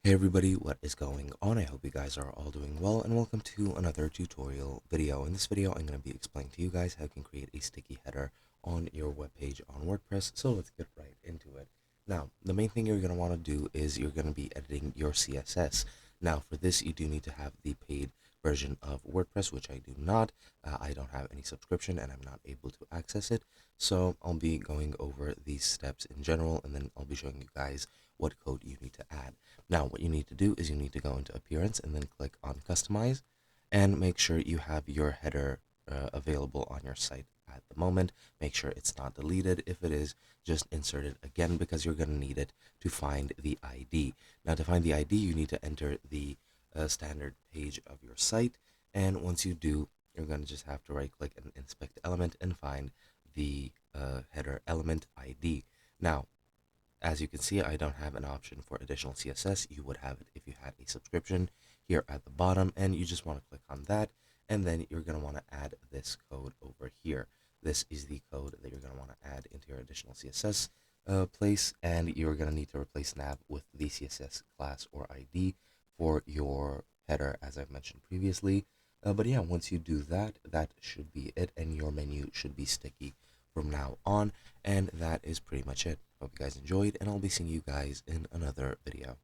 Hey everybody, what is going on? I hope you guys are all doing well, and welcome to another tutorial video. In this video, I'm going to be explaining to you guys how you can create a sticky header on your web page on WordPress. So let's get right into it. Now, the main thing you're going to want to do is you're going to be editing your CSS. Now, for this, you do need to have the paid version of WordPress, which I do not. I don't have any subscription and I'm not able to access it. So I'll be going over these steps in general, and then I'll be showing you guys what code you need to add. Now, what you need to do is you need to go into Appearance and then click on Customize and make sure you have your header available on your site at the moment. Make sure it's not deleted. If it is, just insert it again because you're going to need it to find the ID. Now, to find the ID, you need to enter the standard page of your site. And once you do, you're going to just have to right click and inspect the element and find the header element ID. Now, as you can see, I don't have an option for additional CSS. You would have it if you had a subscription here at the bottom, and you just want to click on that, and then you're going to want to add this code over here. This is the code that you're going to want to add into your additional CSS place, and you're going to need to replace nav with the CSS class or ID for your header, as I've mentioned previously. But yeah, once you do that, that should be it, and your menu should be sticky from now on. And that is pretty much it. Hope you guys enjoyed, and I'll be seeing you guys in another video.